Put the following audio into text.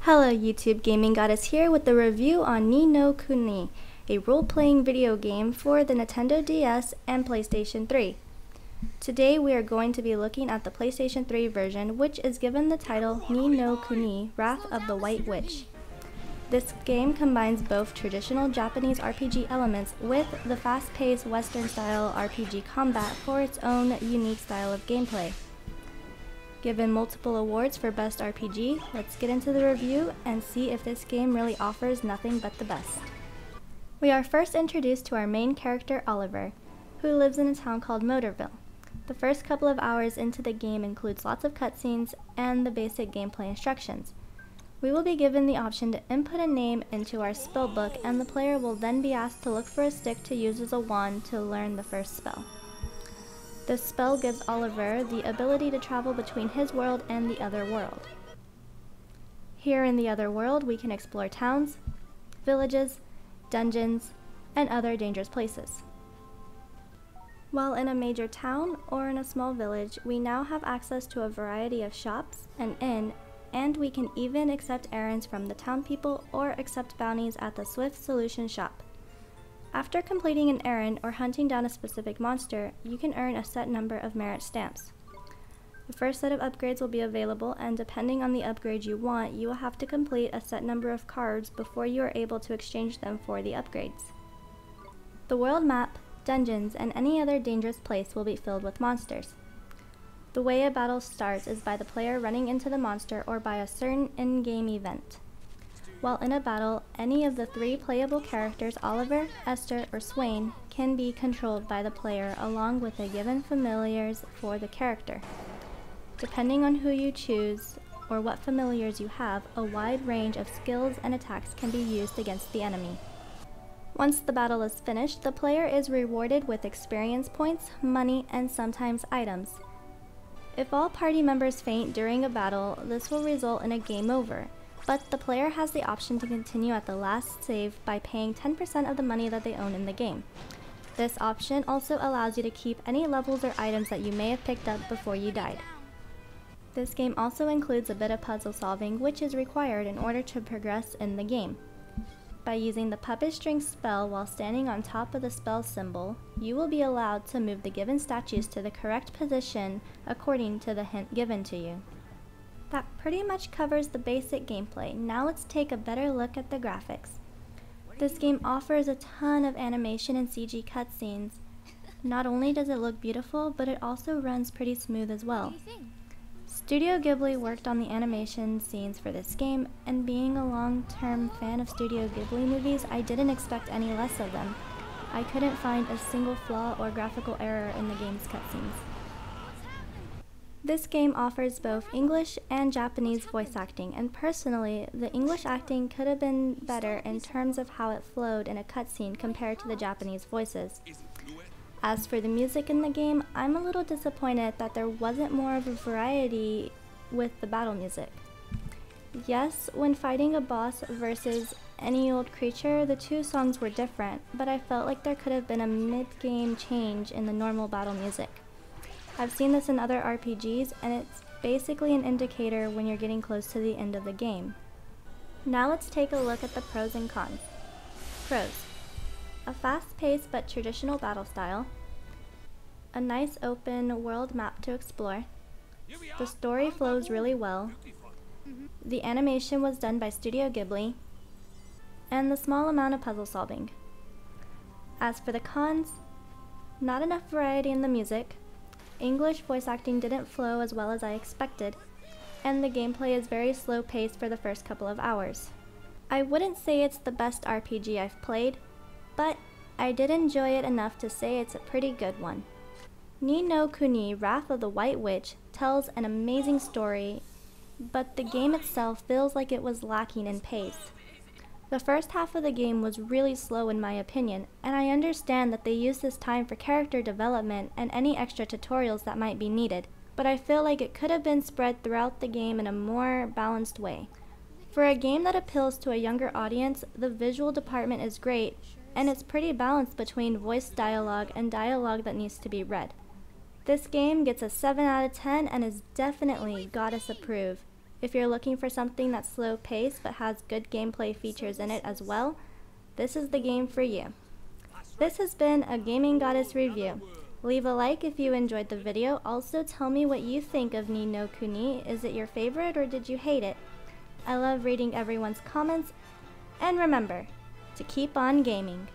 Hello YouTube, Gaming Goddess here with the review on Ni no Kuni, a role-playing video game for the Nintendo DS and PlayStation 3. Today we are going to be looking at the PlayStation 3 version, which is given the title Ni no Kuni, Wrath of the White Witch. This game combines both traditional Japanese RPG elements with the fast-paced Western-style RPG combat for its own unique style of gameplay. Given multiple awards for Best RPG, let's get into the review and see if this game really offers nothing but the best. We are first introduced to our main character Oliver, who lives in a town called Motorville. The first couple of hours into the game includes lots of cutscenes and the basic gameplay instructions. We will be given the option to input a name into our spell book, and the player will then be asked to look for a stick to use as a wand to learn the first spell. This spell gives Oliver the ability to travel between his world and the other world. Here in the other world, we can explore towns, villages, dungeons, and other dangerous places. While in a major town or in a small village, we now have access to a variety of shops, an inn, and we can even accept errands from the town people or accept bounties at the Swift Solution shop. After completing an errand or hunting down a specific monster, you can earn a set number of merit stamps. The first set of upgrades will be available, and depending on the upgrade you want, you will have to complete a set number of cards before you are able to exchange them for the upgrades. The world map, dungeons, and any other dangerous place will be filled with monsters. The way a battle starts is by the player running into the monster or by a certain in-game event. While in a battle, any of the three playable characters, Oliver, Esther, or Swain, can be controlled by the player along with the given familiars for the character. Depending on who you choose or what familiars you have, a wide range of skills and attacks can be used against the enemy. Once the battle is finished, the player is rewarded with experience points, money, and sometimes items. If all party members faint during a battle, this will result in a game over. But the player has the option to continue at the last save by paying 10% of the money that they own in the game. This option also allows you to keep any levels or items that you may have picked up before you died. This game also includes a bit of puzzle solving, which is required in order to progress in the game. By using the puppet string spell while standing on top of the spell symbol, you will be allowed to move the given statues to the correct position according to the hint given to you. That pretty much covers the basic gameplay. Now let's take a better look at the graphics. This game offers a ton of animation and CG cutscenes. Not only does it look beautiful, but it also runs pretty smooth as well. Studio Ghibli worked on the animation scenes for this game, and being a long-term fan of Studio Ghibli movies, I didn't expect any less of them. I couldn't find a single flaw or graphical error in the game's cutscenes. This game offers both English and Japanese voice acting, and personally, the English acting could have been better in terms of how it flowed in a cutscene compared to the Japanese voices. As for the music in the game, I'm a little disappointed that there wasn't more of a variety with the battle music. Yes, when fighting a boss versus any old creature, the two songs were different, but I felt like there could have been a mid-game change in the normal battle music. I've seen this in other RPGs, and it's basically an indicator when you're getting close to the end of the game. Now let's take a look at the pros and cons. Pros: a fast-paced but traditional battle style, a nice open world map to explore, the story flows really well, the animation was done by Studio Ghibli, and the small amount of puzzle solving. As for the cons, not enough variety in the music, English voice acting didn't flow as well as I expected, and the gameplay is very slow paced for the first couple of hours. I wouldn't say it's the best RPG I've played, but I did enjoy it enough to say it's a pretty good one. Ni no Kuni, Wrath of the White Witch tells an amazing story, but the game itself feels like it was lacking in pace. The first half of the game was really slow in my opinion, and I understand that they use this time for character development and any extra tutorials that might be needed, but I feel like it could have been spread throughout the game in a more balanced way. For a game that appeals to a younger audience, the visual department is great, and it's pretty balanced between voice dialogue and dialogue that needs to be read. This game gets a 7 out of 10 and is definitely Goddess approved. If you're looking for something that's slow paced but has good gameplay features in it as well, this is the game for you. This has been a Gaming Goddess review. Leave a like if you enjoyed the video. Also tell me what you think of Ni no Kuni. Is it your favorite or did you hate it? I love reading everyone's comments. And remember to keep on gaming.